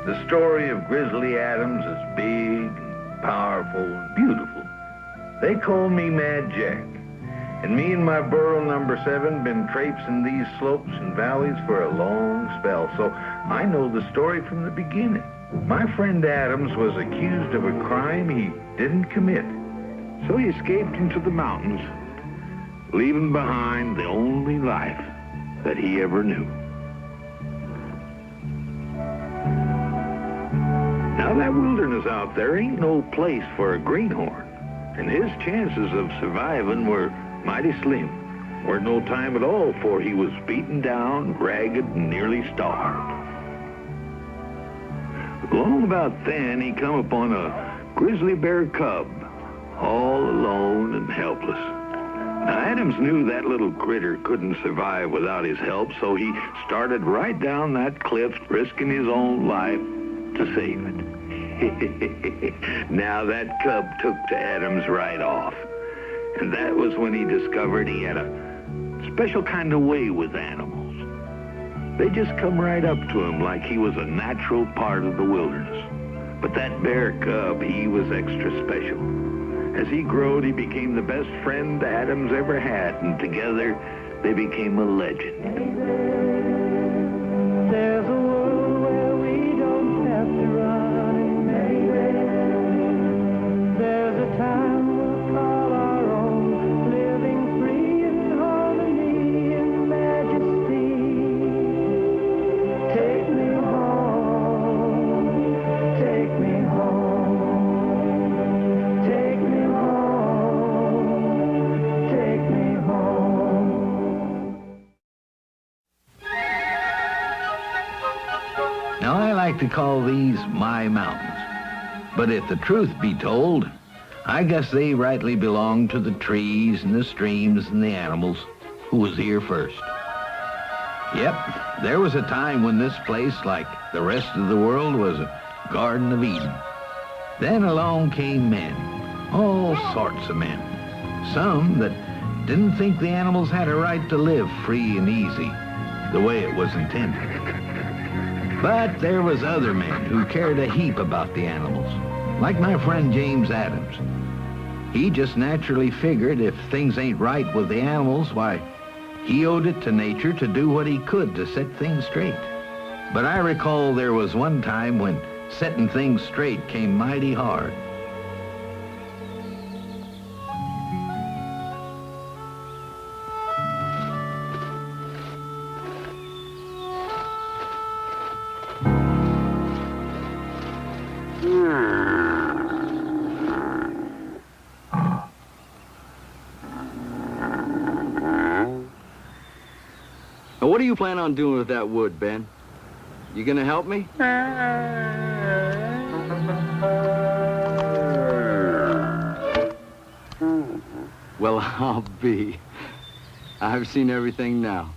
The story of Grizzly Adams is big and powerful and beautiful. They call me Mad Jack. And me and my burro number 7 been traipsing these slopes and valleys for a long spell, so I know the story from the beginning. My friend Adams was accused of a crime he didn't commit, so he escaped into the mountains, leaving behind the only life that he ever knew. Now that wilderness out there ain't no place for a greenhorn, and his chances of surviving were mighty slim. Weren't no time at all, for he was beaten down, ragged, and nearly starved. Long about then, he come upon a grizzly bear cub, all alone and helpless. Now, Adams knew that little critter couldn't survive without his help, so he started right down that cliff, risking his own life to save it. Now, that cub took to Adams right off. And that was when he discovered he had a special kind of way with animals. They just come right up to him like he was a natural part of the wilderness. But that bear cub, he was extra special. As he growed, he became the best friend Adams ever had, and together they became a legend. There's a world where we don't have to run and make. There's a time we'll call our own, living free in harmony and majesty. Take me home, take me home, take me home, take me home. Now, I like to call these my mountains. But if the truth be told, I guess they rightly belong to the trees and the streams and the animals who was here first. Yep, there was a time when this place, like the rest of the world, was a Garden of Eden. Then along came men, all sorts of men. Some that didn't think the animals had a right to live free and easy, the way it was intended. But there was other men who cared a heap about the animals, like my friend James Adams. He just naturally figured if things ain't right with the animals, why, he owed it to nature to do what he could to set things straight. But I recall there was one time when setting things straight came mighty hard. Now, what do you plan on doing with that wood, Ben? You gonna help me? Well, I'll be. I've seen everything now.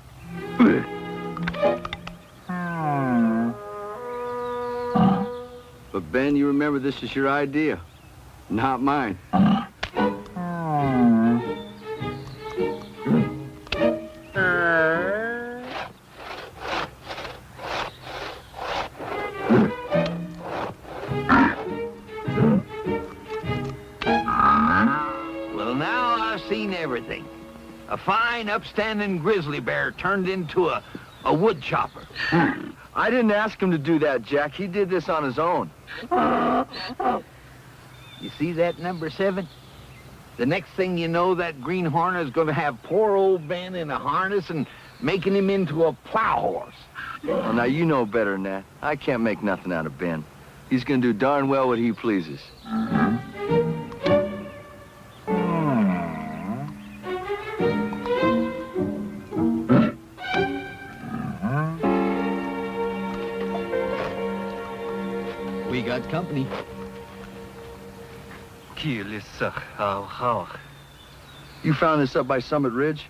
But Ben, you remember this is your idea, not mine. Well, now I've seen everything. A fine, upstanding grizzly bear turned into a wood chopper. I didn't ask him to do that, Jack. He did this on his own. You see that number 7? The next thing you know, that greenhorn is going to have poor old Ben in a harness and making him into a plow horse. Well, now, you know better than that. I can't make nothing out of Ben. He's gonna do darn well what he pleases. We got company. You found this up by Summit Ridge?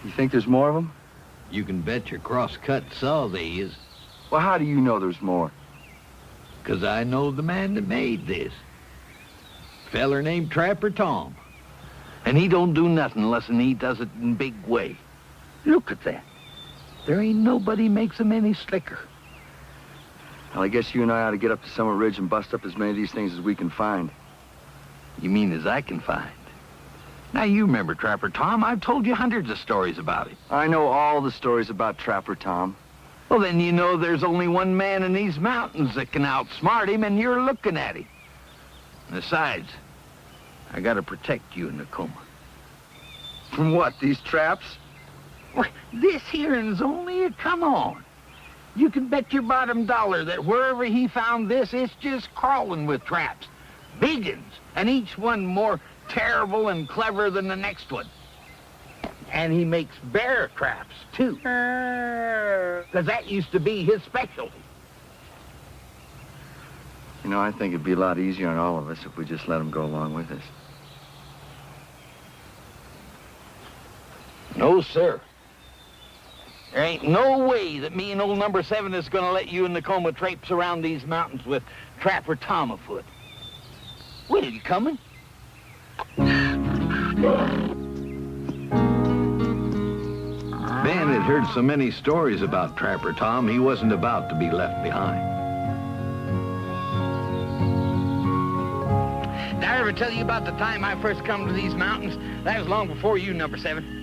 You think there's more of them? You can bet your cross-cut saw they is. Well, how do you know there's more? 'Cause I know the man that made this. Feller named Trapper Tom. And he don't do nothing unless he does it in big way. Look at that. There ain't nobody makes 'em any slicker. Well, I guess you and I ought to get up to Summit Ridge and bust up as many of these things as we can find. You mean as I can find? Now, you remember Trapper Tom. I've told you hundreds of stories about him. I know all the stories about Trapper Tom. Well, then you know there's only one man in these mountains that can outsmart him, and you're looking at him. Besides, I gotta protect you, Nakoma. From what, these traps? Well, this here's only a come on. You can bet your bottom dollar that wherever he found this, it's just crawling with traps. Big uns, and each one more terrible and clever than the next one. And he makes bear traps, too. Because that used to be his specialty. You know, I think it'd be a lot easier on all of us if we just let him go along with us. No, sir. There ain't no way that me and old number 7 is gonna let you and Nakoma traipse around these mountains with Trapper Tom afoot. Will you coming? Ben had heard so many stories about Trapper Tom, he wasn't about to be left behind. Did I ever tell you about the time I first come to these mountains? That was long before you, number 7.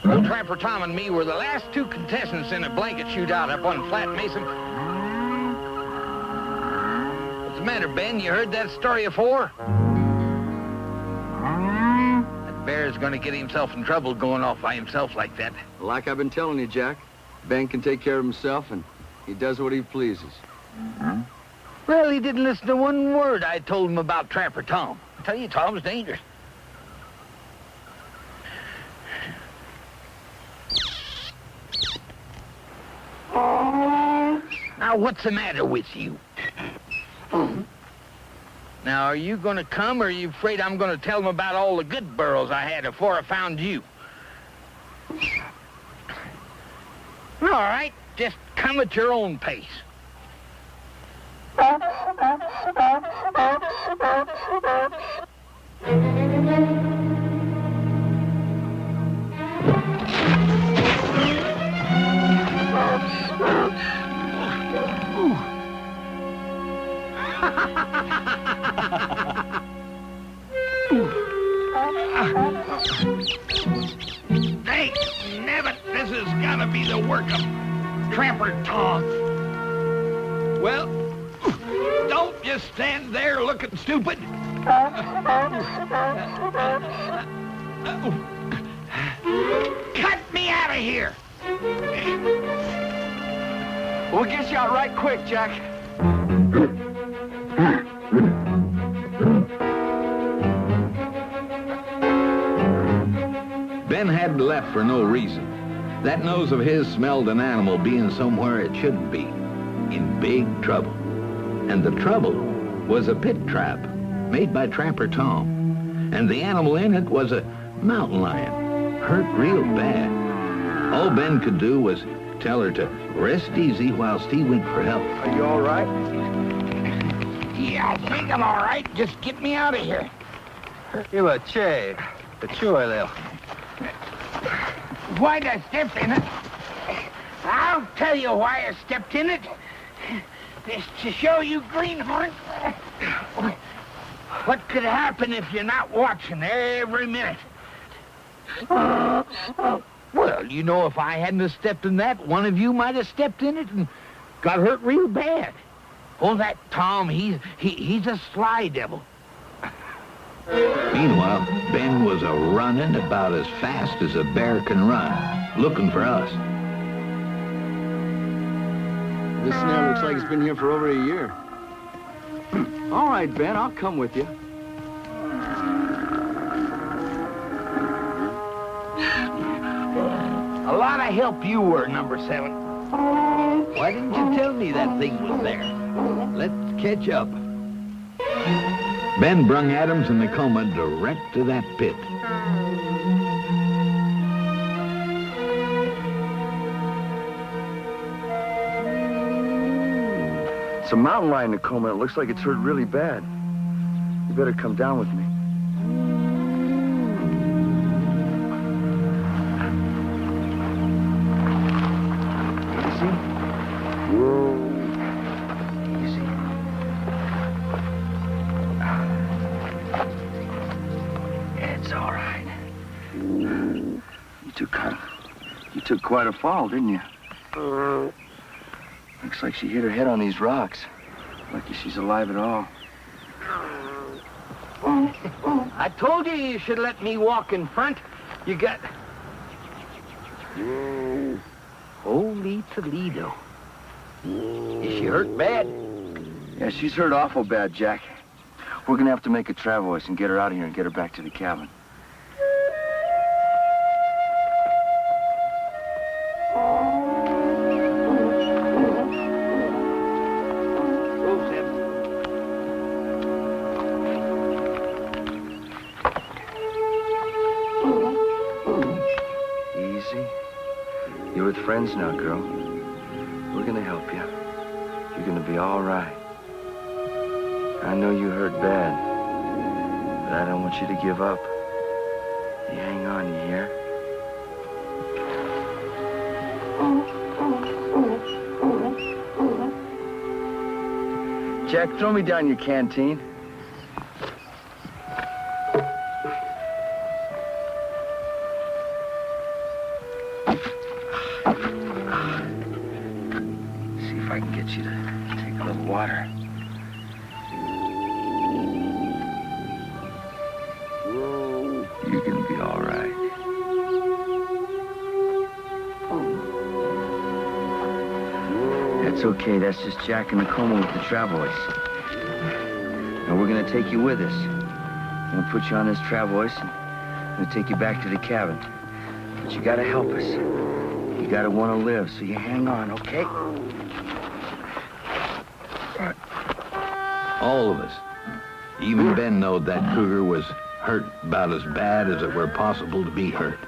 Old Trapper Tom and me were the last 2 contestants in a blanket shootout up on Flat Mason. What's the matter, Ben? You heard that story afore? That bear's gonna get himself in trouble going off by himself like that. Like I've been telling you, Jack, Ben can take care of himself, and he does what he pleases. Well, he didn't listen to one word I told him about Trapper Tom. I tell you, Tom's dangerous. Now, what's the matter with you? Now, are you going to come, or are you afraid I'm going to tell them about all the good burros I had before I found you? All right, just come at your own pace. Hey, Nevitt, this is gonna be the work of Trapper Tom. Well, don't just stand there looking stupid. Cut me out of here. We'll get you out right quick, Jack. Ben hadn't left for no reason. That nose of his smelled an animal being somewhere it shouldn't be, in big trouble. And the trouble was a pit trap made by Trapper Tom. And the animal in it was a mountain lion, hurt real bad. All Ben could do was tell her to rest easy whilst he went for help. Are you all right? Yeah, I think I'm all right. Just get me out of here. Why'd I step in it? I'll tell you why I stepped in it. It's to show you greenhorn what could happen if you're not watching every minute. Well, you know, if I hadn't have stepped in that, one of you might have stepped in it and got hurt real bad. Oh, that Tom, he's a sly devil. Meanwhile, Ben was a-running about as fast as a bear can run, looking for us. This snare looks like it's been here for over a year. All right, Ben, I'll come with you. A lot of help you were, number 7. Why didn't you tell me that thing was there? Let's catch up. Ben brung Adams and Nakoma direct to that pit. It's a mountain lion, Nakoma. It looks like it's hurt really bad. You better come down with me. God, you took quite a fall, didn't you? Looks like she hit her head on these rocks. Lucky she's alive at all. I told you should let me walk in front. You got... Holy Toledo. Is she hurt bad? Yeah, she's hurt awful bad, Jack. We're gonna have to make a travois and get her out of here and get her back to the cabin. Easy. You're with friends now, girl. We're gonna help you. You're gonna be all right. I know you hurt bad, but I don't want you to give up. You hang on, you hear? Jack, throw me down your canteen. See if I can get you to take a little water. You're gonna be all right. That's okay. That's just Jack and Nakoma with the travois. Now we're gonna take you with us. I'm gonna put you on this travois and I'm gonna take you back to the cabin. But you gotta help us. You gotta want to live, so you hang on, okay? All of us. Even Ben knowed that cougar was hurt about as bad as it were possible to be hurt.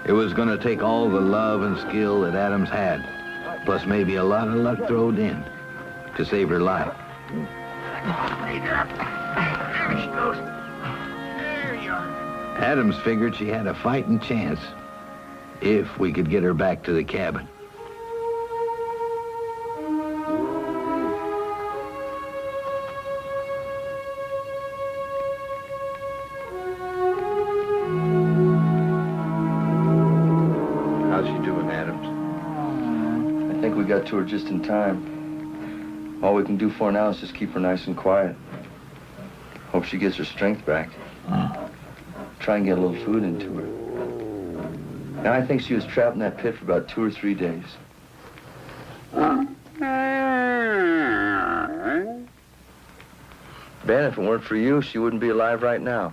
It was going to take all the love and skill that Adams had, plus maybe a lot of luck thrown in, to save her life. There she goes. There you are. Adams figured she had a fighting chance if we could get her back to the cabin. How's she doing, Adams? I think we got to her just in time. All we can do for now is just keep her nice and quiet. Hope she gets her strength back. Try and get a little food into her. Now, I think she was trapped in that pit for about 2 or 3 days. Ben, if it weren't for you, she wouldn't be alive right now.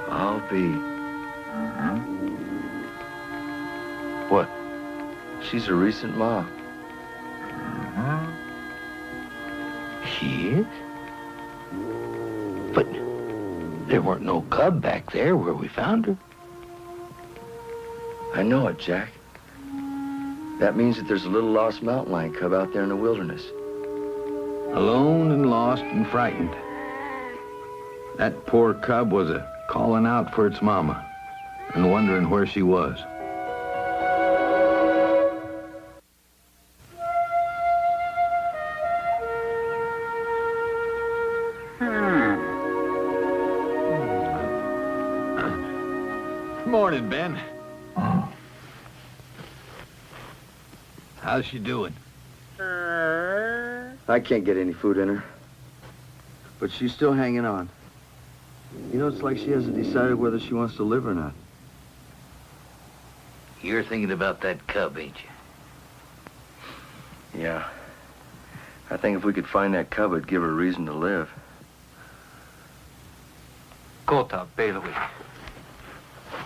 I'll be. What? She's a recent mom. She is? But there weren't no cub back there where we found her. I know it, Jack. That means that there's a little lost mountain lion cub out there in the wilderness. Alone and lost and frightened. That poor cub was calling out for its mama and wondering where she was. Morning, Ben. How's she doing? I can't get any food in her. But she's still hanging on. You know, it's like she hasn't decided whether she wants to live or not. You're thinking about that cub, ain't you? Yeah. I think if we could find that cub, it'd give her a reason to live. Kota, Bailey.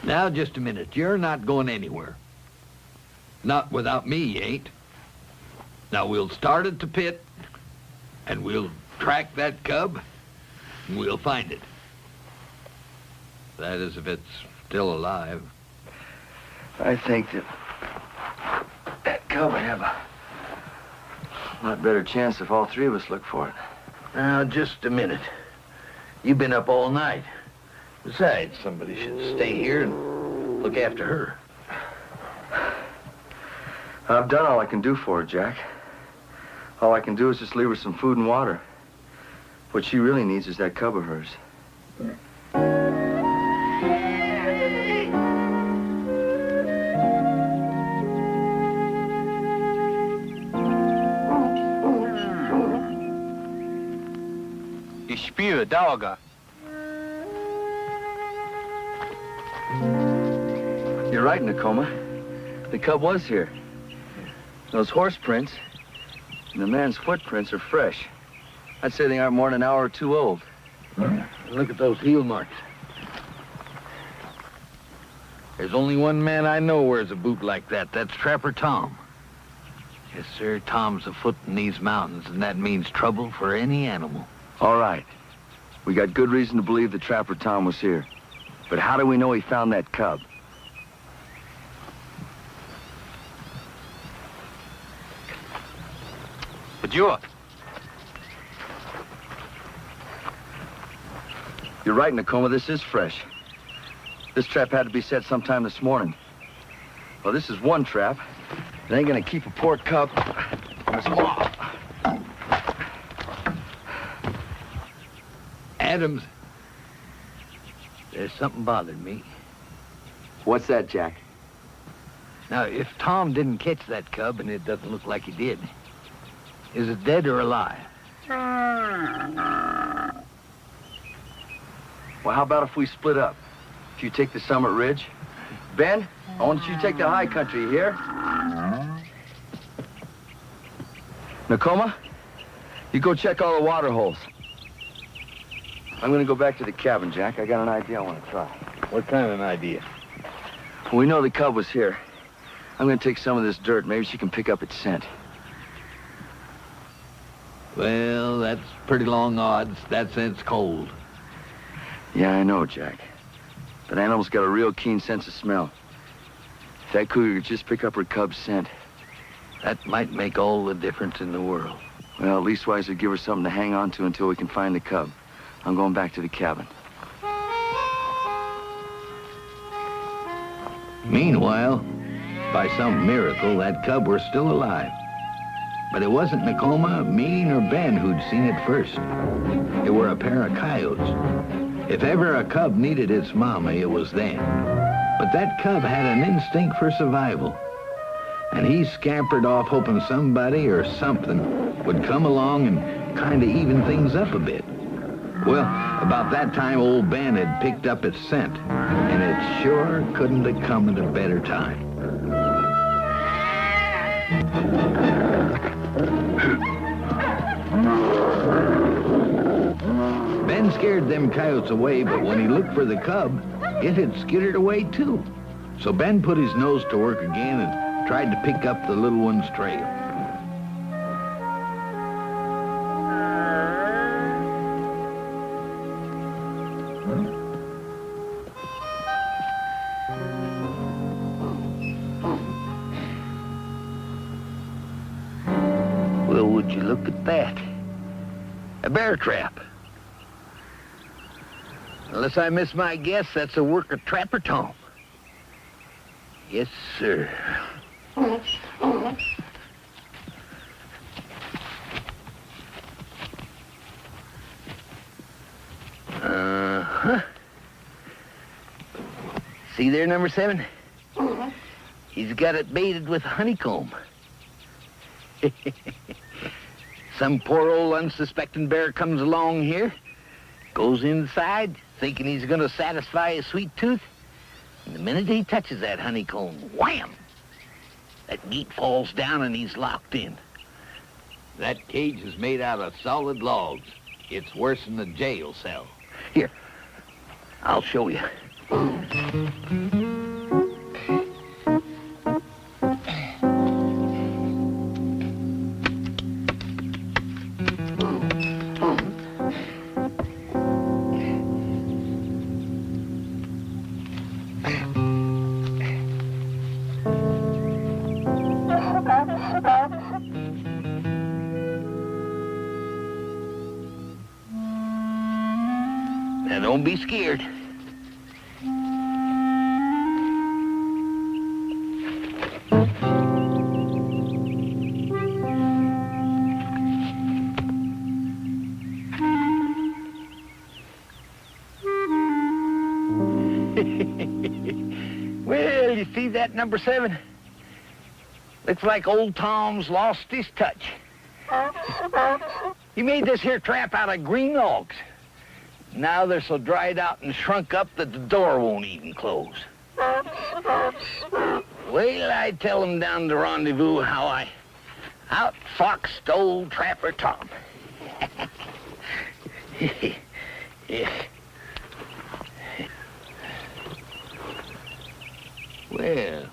Now, just a minute. You're not going anywhere. Not without me, you ain't. Now, we'll start at the pit, and we'll track that cub, and we'll find it. That is, if it's still alive. I think that cub would have a lot better chance if all 3 of us look for it. Now, just a minute. You've been up all night. Besides, somebody should stay here and look after her. I've done all I can do for her, Jack. All I can do is just leave her some food and water. What she really needs is that cub of hers. Dawaga. You're right, Nakoma. The cub was here. Those horse prints and the man's footprints are fresh. I'd say they aren't more than an hour or two old. Look at those heel marks. There's only one man I know wears a boot like that. That's Trapper Tom. Yes, sir, Tom's afoot in these mountains, and that means trouble for any animal. All right. We got good reason to believe that Trapper Tom was here. But how do we know he found that cub? Bajua. You're right, Nakoma, this is fresh. This trap had to be set sometime this morning. Well, this is one trap. It ain't gonna keep a poor cub from his maw. Adams, there's something bothering me. What's that, Jack? Now, if Tom didn't catch that cub, and it doesn't look like he did, is it dead or alive? Well, how about if we split up? If you take the summit ridge, Ben, I want you to take the high country, you hear? Nakoma, you go check all the water holes. I'm gonna go back to the cabin, Jack. I got an idea I want to try. What kind of an idea? Well, we know the cub was here. I'm gonna take some of this dirt. Maybe she can pick up its scent. Well, that's pretty long odds. That scent's cold. Yeah, I know, Jack. That animal's got a real keen sense of smell. If that cougar could just pick up her cub's scent. That might make all the difference in the world. Well, leastwise it'd give her something to hang on to until we can find the cub. I'm going back to the cabin. Meanwhile, by some miracle, that cub were still alive. But it wasn't Nakoma, me, nor Ben who'd seen it first. It were a pair of coyotes. If ever a cub needed its mama, it was them. But that cub had an instinct for survival. And he scampered off hoping somebody or something would come along and kind of even things up a bit. Well, about that time, old Ben had picked up its scent, and it sure couldn't have come at a better time. Ben scared them coyotes away, but when he looked for the cub, it had skittered away too. So Ben put his nose to work again and tried to pick up the little one's trail. Well, would you look at that? A bear trap. Unless I miss my guess, that's the work of Trapper Tom. Yes, sir. Uh-huh. See there, number 7? He's got it baited with honeycomb. Some poor old unsuspecting bear comes along here, goes inside, thinking he's going to satisfy his sweet tooth, and the minute he touches that honeycomb, wham! That meat falls down and he's locked in. That cage is made out of solid logs. It's worse than a jail cell. Here, I'll show you. Now, don't be scared. Well, you see that, number 7? Looks like old Tom's lost his touch. He made this here trap out of green logs. Now they're so dried out and shrunk up that the door won't even close. Wait till I tell them down the rendezvous how I outfoxed old Trapper Tom. Yeah. Well,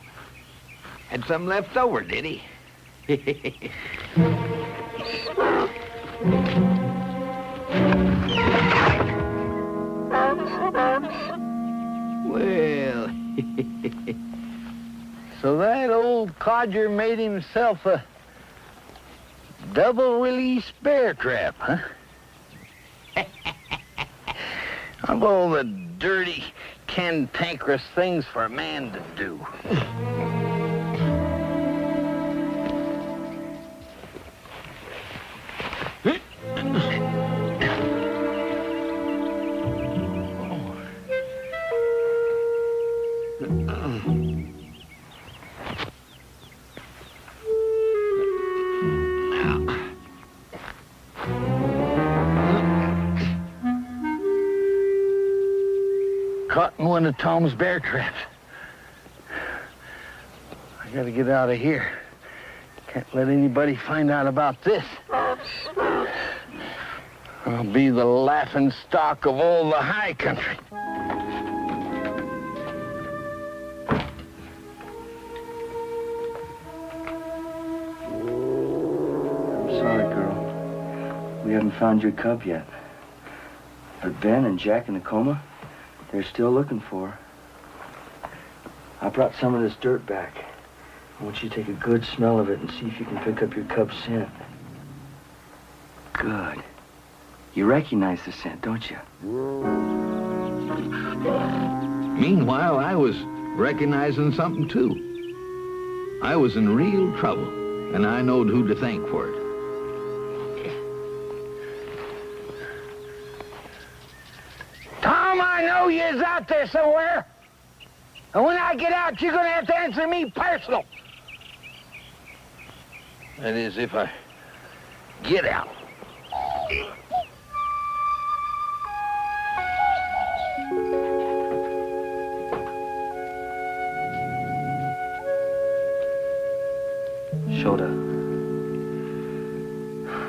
had some left over, did he? Well, so that old codger made himself a double-release bear trap, huh? Of all the dirty, cantankerous things for a man to do. Caught in one of Tom's bear traps. I gotta get out of here. Can't let anybody find out about this. I'll be the laughing stock of all the high country. I'm sorry, girl. We haven't found your cub yet. But Ben and Jack and Nakoma, they're still looking for her. I brought some of this dirt back. I want you to take a good smell of it and see if you can pick up your cub's scent. Good. You recognize the scent, don't you? Meanwhile, I was recognizing something, too. I was in real trouble, and I knowed who to thank for it. Tom, I know you's out there somewhere. And when I get out, you're gonna have to answer me personal. That is, if I get out. Shota.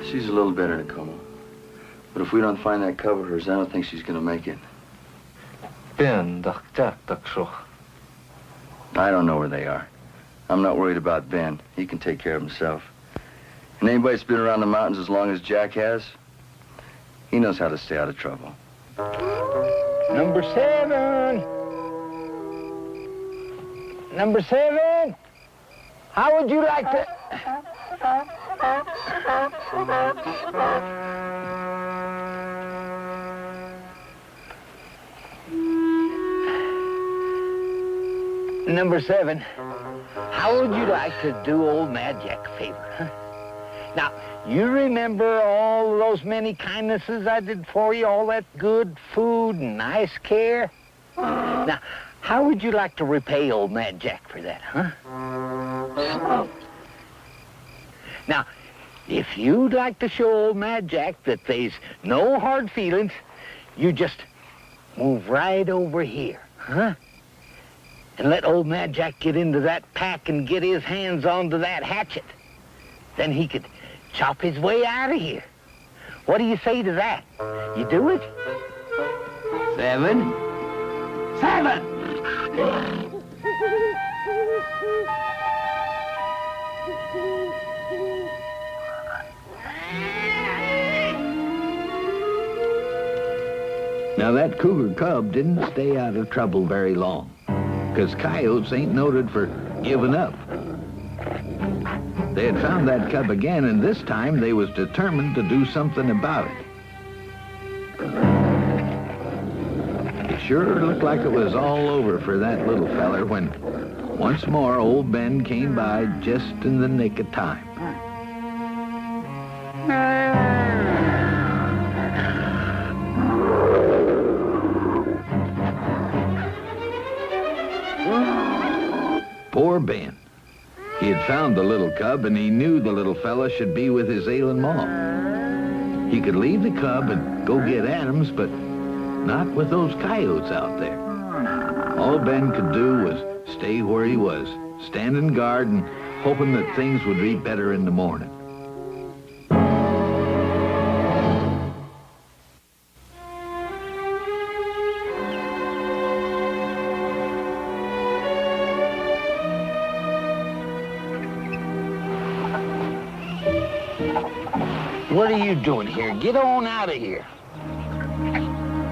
She's a little better, Nakoma. But if we don't find that cub of hers, I don't think she's gonna make it. I don't know where they are. I'm not worried about Ben. He can take care of himself. And anybody that's been around the mountains as long as Jack has, he knows how to stay out of trouble. Number 7. Number 7. How would you like to... Number 7, how would you like to do old Mad Jack a favor, huh? Now, you remember all those many kindnesses I did for you, all that good food and nice care? Now, how would you like to repay old Mad Jack for that, huh? Now, if you'd like to show old Mad Jack that there's no hard feelings, you just move right over here, huh? And let old Mad Jack get into that pack and get his hands onto that hatchet. Then he could chop his way out of here. What do you say to that? You do it? 7. 7! Now, that cougar cub didn't stay out of trouble very long, because coyotes ain't noted for giving up. They had found that cub again, and this time they was determined to do something about it. It sure looked like it was all over for that little feller when once more old Ben came by just in the nick of time. Poor Ben. He had found the little cub, and he knew the little fella should be with his ailing ma. He could leave the cub and go get Adams, but Not with those coyotes out there. All Ben could do was stay where he was, standing guard and hoping that things would be better in the morning. What are you doing here? Get on out of here.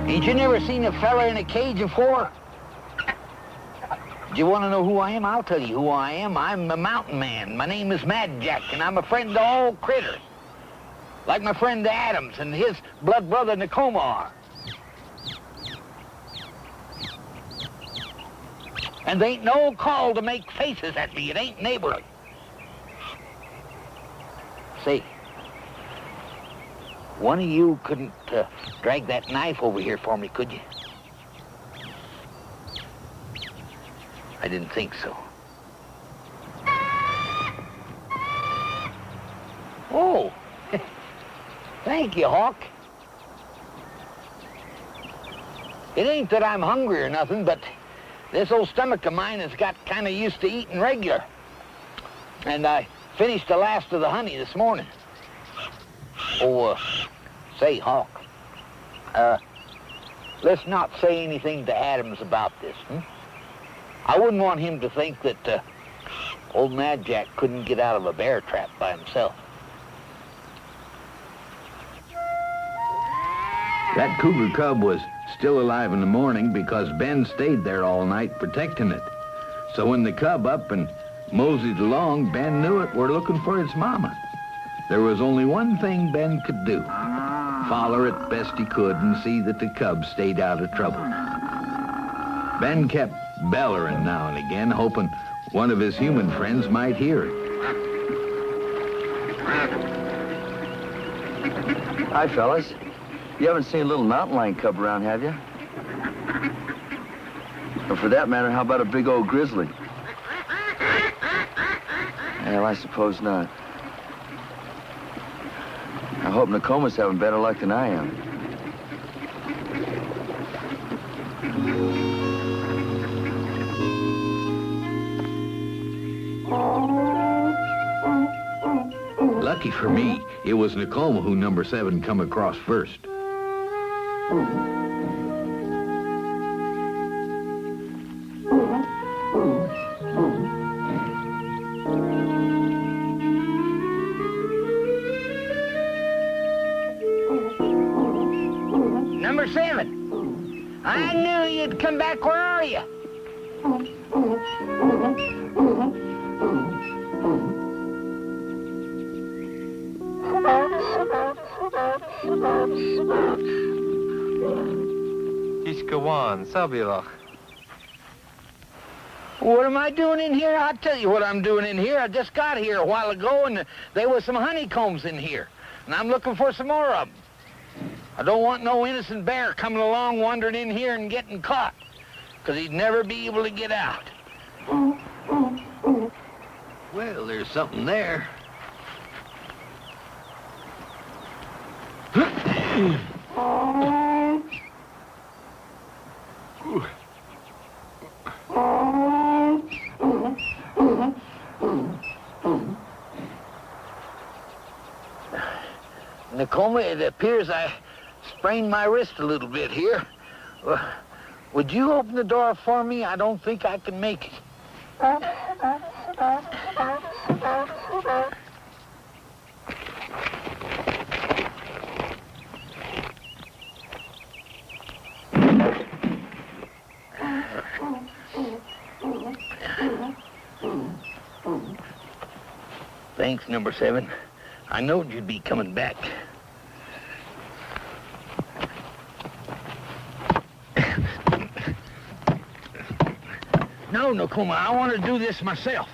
Ain't you never seen a fella in a cage before? Do you want to know who I am? I'll tell you who I am. I'm a mountain man. My name is Mad Jack, and I'm a friend to all critters. Like my friend Adams and his blood brother Nakoma are. And there ain't no call to make faces at me. It ain't neighborly. Say, one of you couldn't drag that knife over here for me, could you? I didn't think so. Oh, thank you, Hawk. It ain't that I'm hungry or nothing, but this old stomach of mine has got kind of used to eating regular. And I finished the last of the honey this morning. Oh, say, Hawk, let's not say anything to Adams about this, I wouldn't want him to think that old Mad Jack couldn't get out of a bear trap by himself. That cougar cub was still alive in the morning because Ben stayed there all night protecting it. So when the cub up and moseyed along, Ben knew it were looking for its mama. There was only one thing Ben could do. Follow it best he could and see that the cub stayed out of trouble. Ben kept bellering now and again, hoping one of his human friends might hear it. Hi, fellas. You haven't seen a little mountain lion cub around, have you? Or for that matter, how about a big old grizzly? Well, I suppose not. I hope Nakoma's having better luck than I am. Lucky for me, it was Nakoma who number 7 come across first. Number 7, I knew you'd come back. Where are you? Ishkawan, Sabilach. What am I doing in here? I'll tell you what I'm doing in here. I just got here a while ago, and there was some honeycombs in here, and I'm looking for some more of them. I don't want no innocent bear coming along wandering in here and getting caught, because he'd never be able to get out. Well, there's something there. Nakoma, it appears I sprained my wrist a little bit here. Would you open the door for me? I don't think I can make it. Thanks, number 7. I knowed you'd be coming back. No, Nakoma, I want to do this myself.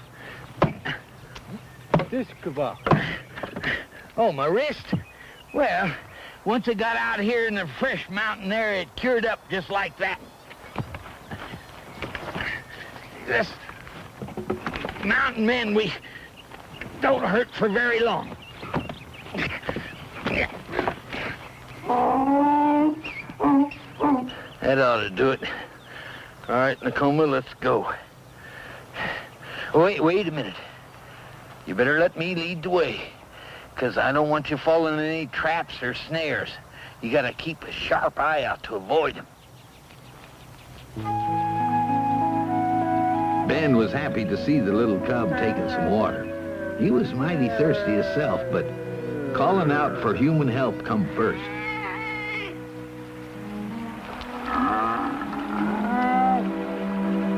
This kebab. Oh, my wrist? Well, once I got out here in the fresh mountain air, it cured up just like that. This mountain men, we don't hurt for very long. That ought to do it. All right, Nakoma, let's go. Wait a minute. You better let me lead the way, because I don't want you falling in any traps or snares. You got to keep a sharp eye out to avoid them. Ben was happy to see the little cub taking some water. He was mighty thirsty himself, but calling out for human help come first.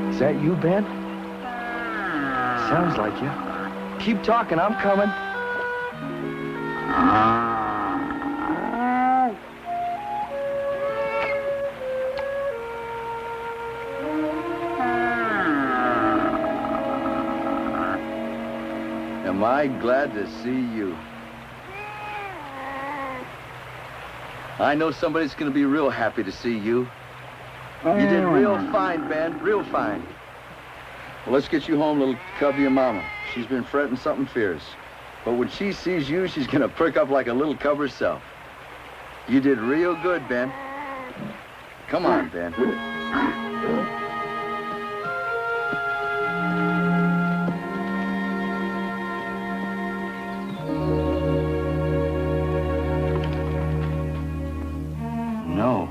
Is that you, Ben? Sounds like you. Keep talking, I'm coming. Am I glad to see you. I know somebody's gonna be real happy to see you. You did real fine, Ben, real fine. Well, let's get you home, little cub, to your mama. She's been fretting something fierce. But when she sees you, she's gonna perk up like a little cub herself. You did real good, Ben. Come on, Ben. No.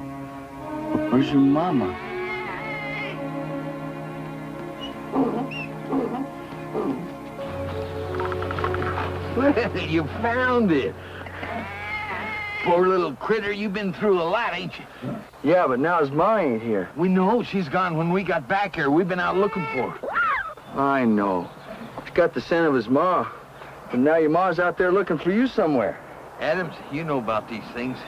Where's your mama? Well, you found it. Poor little critter, you've been through a lot, ain't you? Yeah, but now his ma ain't here. We know she's gone when we got back here. We've been out looking for her. I know. He's got the scent of his ma. And now your ma's out there looking for you somewhere. Adams, you know about these things.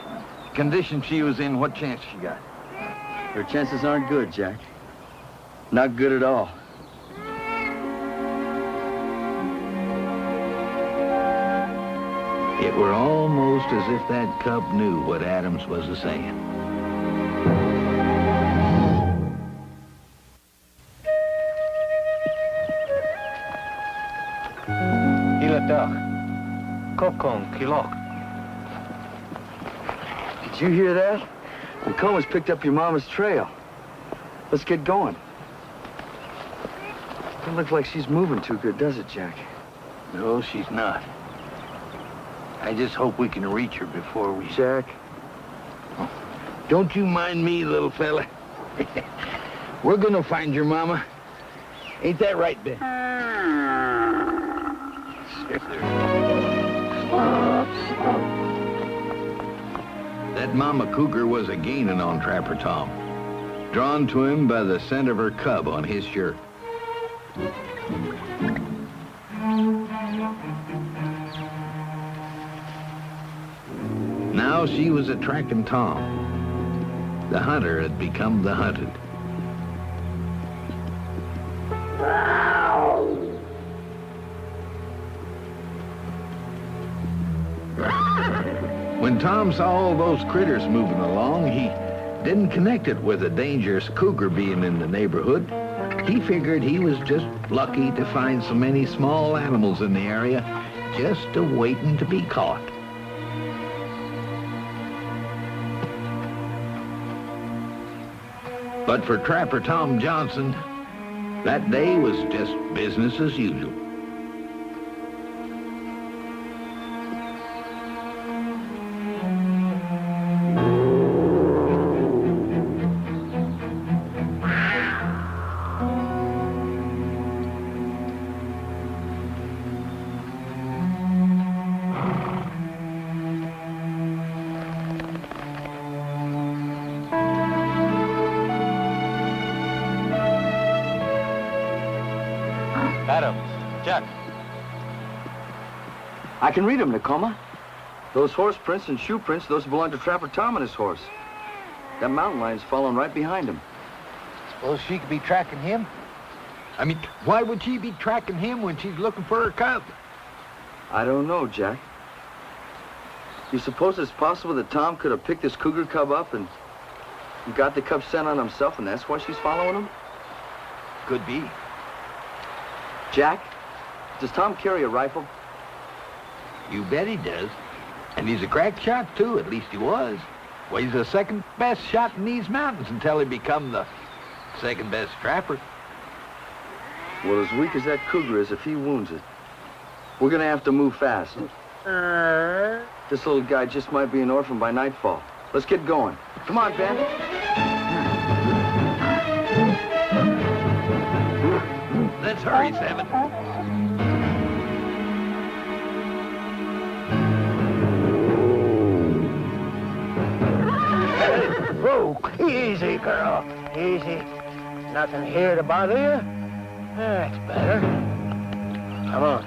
The condition she was in, what chance she got? Her chances aren't good, Jack. Not good at all. It were almost as if that cub knew what Adams was a-saying. Ilatach. Kokon kilok. Did you hear that? Nakoma's picked up your mama's trail. Let's get going. Doesn't look like she's moving too good, does it, Jack? No, she's not. I just hope we can reach her before we... Jack? Don't you mind me, little fella. We're gonna find your mama. Ain't that right, Ben? That mama cougar was a-gaining on Trapper Tom, drawn to him by the scent of her cub on his shirt. Now she was attracting Tom. The hunter had become the hunted. When Tom saw all those critters moving along, he didn't connect it with a dangerous cougar being in the neighborhood. He figured he was just lucky to find so many small animals in the area, just a-waiting to be caught. But for Trapper Tom Johnson, that day was just business as usual. Adams. Jack. I can read them, Nakoma. Those horse prints and shoe prints, those belong to Trapper Tom and his horse. That mountain lion's following right behind him. Suppose she could be tracking him? I mean, why would she be tracking him when she's looking for her cub? I don't know, Jack. You suppose it's possible that Tom could have picked this cougar cub up and got the cub scent on himself, and that's why she's following him? Could be. Jack, does Tom carry a rifle? You bet he does. And he's a crack shot, too. At least he was. Well, he's the second best shot in these mountains until he become the second best trapper. Well, as weak as that cougar is, if he wounds it, we're gonna have to move fast. This little guy just might be an orphan by nightfall. Let's get going. Come on, Ben. Let's hurry, Seven. Whoa, easy, girl. Easy. Nothing here to bother you? That's better. Come on.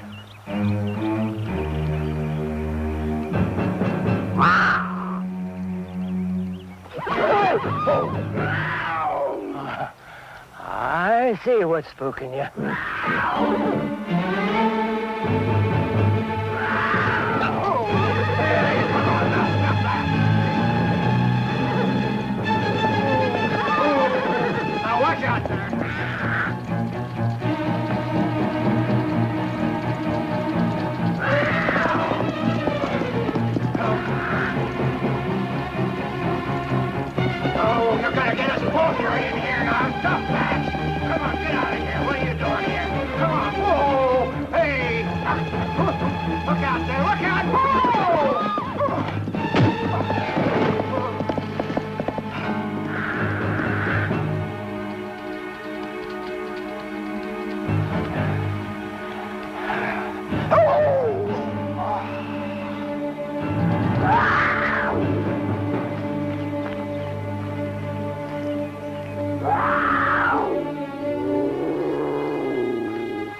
I see what's spooking you. Now watch out there. Oh, you're gonna get us both right in here now. Stop that! Come on, get out of here. What are you doing here? Come on. Whoa! Hey! Look out there! Look out!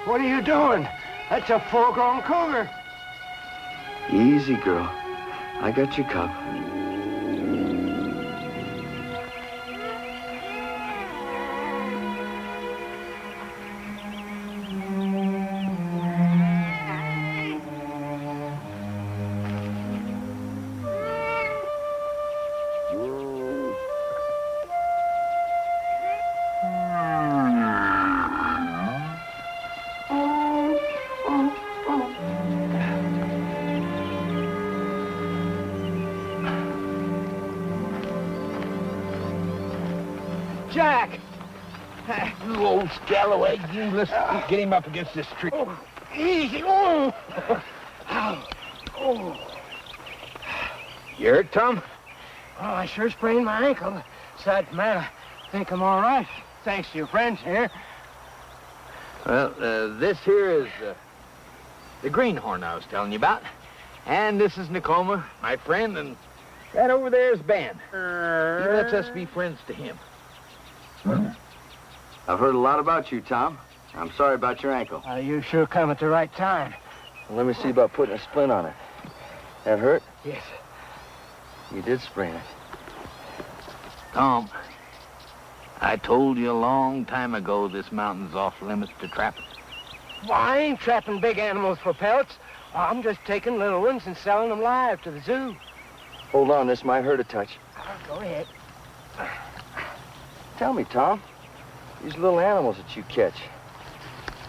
What are you doing? That's a full-grown cougar. Easy, girl. I got your cup. Jack! You old scallywag, you let's get him up against this tree. Oh, easy! Oh! Oh! You hurt, Tom? Oh, I sure sprained my ankle. Aside from that, I think I'm all right. Thanks to your friends here. Well, this here is the greenhorn I was telling you about. And this is Nakoma, my friend, and that over there is Ben. He lets us be friends to him. I've heard a lot about you, Tom. I'm sorry about your ankle. You sure come at the right time. Well, let me see about putting a splint on it. That hurt? Yes. You did sprain it. Tom, I told you a long time ago this mountain's off limits to trapping. Well, I ain't trapping big animals for pelts. I'm just taking little ones and selling them live to the zoo. Hold on, this might hurt a touch. Go ahead. Tell me, Tom, these little animals that you catch,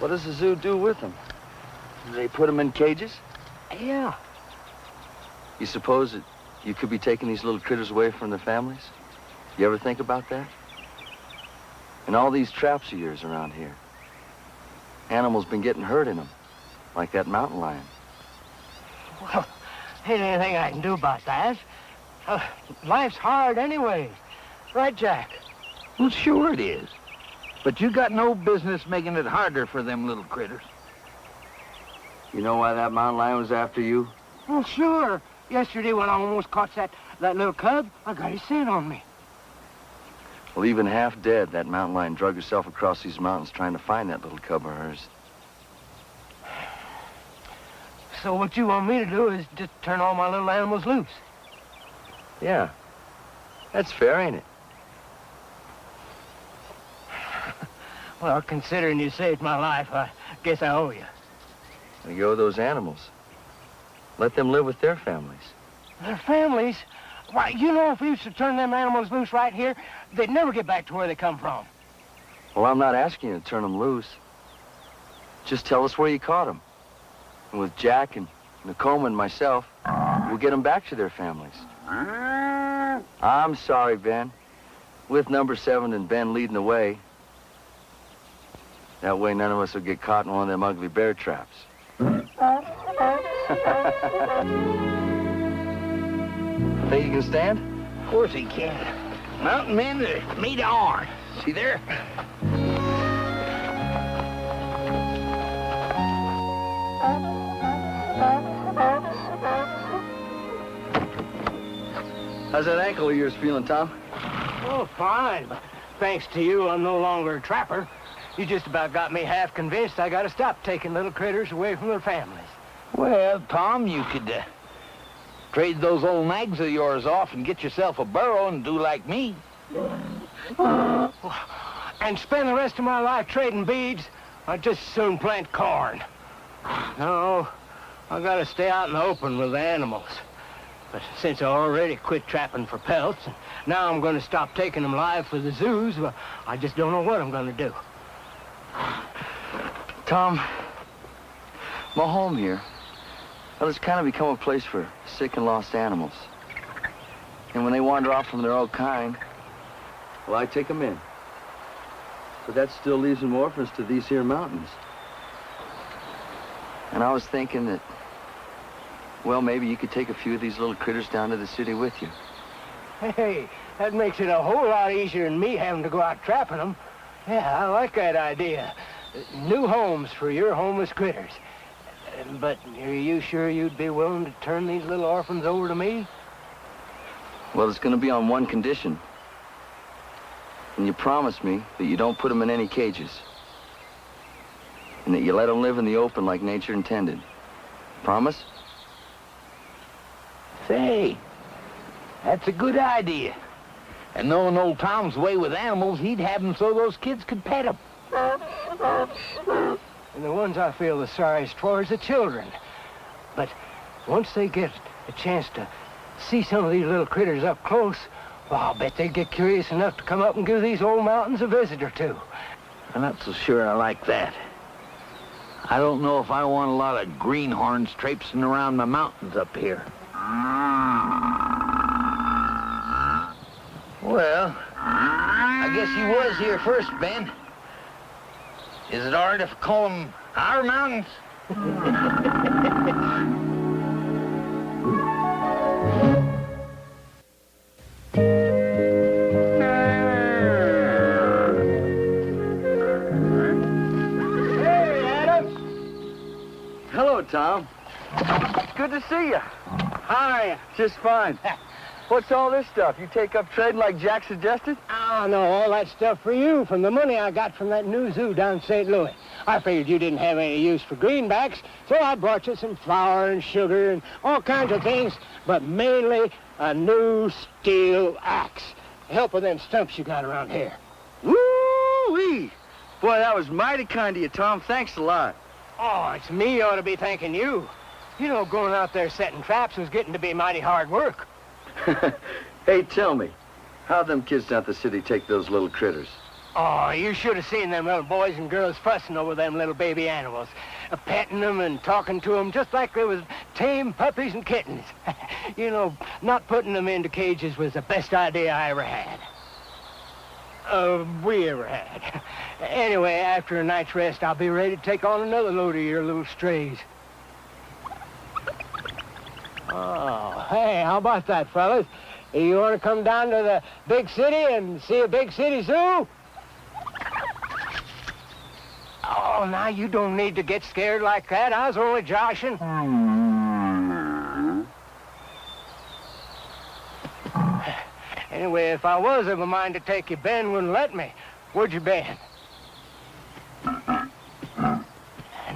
what does the zoo do with them? Do they put them in cages? Yeah. You suppose that you could be taking these little critters away from their families? You ever think about that? And all these traps of yours around here, animals been getting hurt in them, like that mountain lion. Well, ain't anything I can do about that. Life's hard anyway. Right, Jack? Well, sure it is. But you got no business making it harder for them little critters. You know why that mountain lion was after you? Well, sure. Yesterday when I almost caught that little cub, I got his scent on me. Well, even half dead, that mountain lion drug herself across these mountains trying to find that little cub of hers. So what you want me to do is just turn all my little animals loose? Yeah. That's fair, ain't it? Well, considering you saved my life, I guess I owe you. And you owe those animals. Let them live with their families. Their families? Why, you know, if we used to turn them animals loose right here, they'd never get back to where they come from. Well, I'm not asking you to turn them loose. Just tell us where you caught them. And with Jack and Nakoma and myself, we'll get them back to their families. I'm sorry, Ben. With number 7 and Ben leading the way. That way none of us will get caught in one of them ugly bear traps. Think you can stand? Of course he can. Mountain men, they're made of iron. See there? How's that ankle of yours feeling, Tom? Oh, fine. But thanks to you, I'm no longer a trapper. You just about got me half convinced I gotta stop taking little critters away from their families. Well, Tom, you could trade those old nags of yours off and get yourself a burro and do like me. And spend the rest of my life trading beads? I'd just as soon plant corn. No, I gotta stay out in the open with the animals. But since I already quit trapping for pelts, and now I'm gonna stop taking them live for the zoos, well, I just don't know what I'm gonna do. Tom, my home here, well, it's kind of become a place for sick and lost animals. And when they wander off from their old kind, well, I take them in. But that still leaves them orphans to these here mountains. And I was thinking that, well, maybe you could take a few of these little critters down to the city with you. Hey, that makes it a whole lot easier than me having to go out trapping them. Yeah, I like that idea. New homes for your homeless critters. But are you sure you'd be willing to turn these little orphans over to me? Well, it's going to be on one condition. And you promise me that you don't put them in any cages. And that you let them live in the open like nature intended. Promise? Say, that's a good idea. And knowing old Tom's way with animals, he'd have them so those kids could pet them. And the ones I feel the sorriest for is the children. But once they get a chance to see some of these little critters up close, well, I'll bet they'd get curious enough to come up and give these old mountains a visit or two. I'm not so sure I like that. I don't know if I want a lot of greenhorns traipsing around my mountains up here. Well, I guess you was here first, Ben. Is it all right if I call them our mountains? Hey, Adam! Hello, Tom. Good to see you. Hi. Just fine. What's all this stuff? You take up trading like Jack suggested? Oh, no, all that stuff for you from the money I got from that new zoo down in St. Louis. I figured you didn't have any use for greenbacks, so I brought you some flour and sugar and all kinds of things, but mainly a new steel axe to help with them stumps you got around here. Woo-wee! Boy, that was mighty kind of you, Tom. Thanks a lot. Oh, it's me you ought to be thanking you. You know, going out there setting traps was getting to be mighty hard work. Hey, tell me, how'd them kids down at the city take those little critters? Oh, you should have seen them little boys and girls fussing over them little baby animals, petting them and talking to them just like they was tame puppies and kittens. You know, not putting them into cages was the best idea I ever had. We ever had. Anyway, after a night's rest, I'll be ready to take on another load of your little strays. Oh, hey, how about that, fellas? You want to come down to the big city and see a big city zoo? Oh, now, you don't need to get scared like that. I was only joshing. Anyway, if I was of a mind to take you, Ben wouldn't let me. Would you, Ben?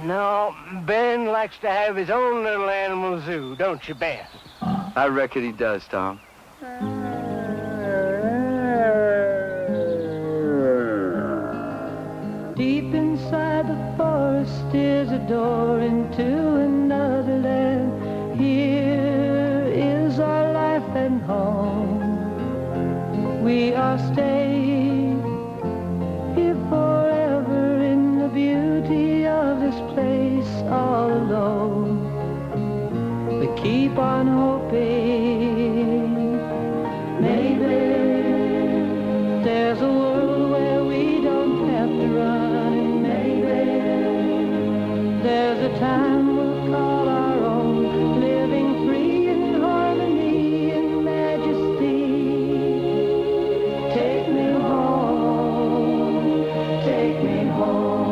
No, Ben likes to have his own little animal zoo, don't you, Ben? I reckon he does, Tom. Deep inside the forest is a door into another land. Here is our life and home. We are staying here forever in the beauty of this place all alone. We keep on hoping. There's a time we'll call our own, living free in harmony and majesty. Take me home, take me home.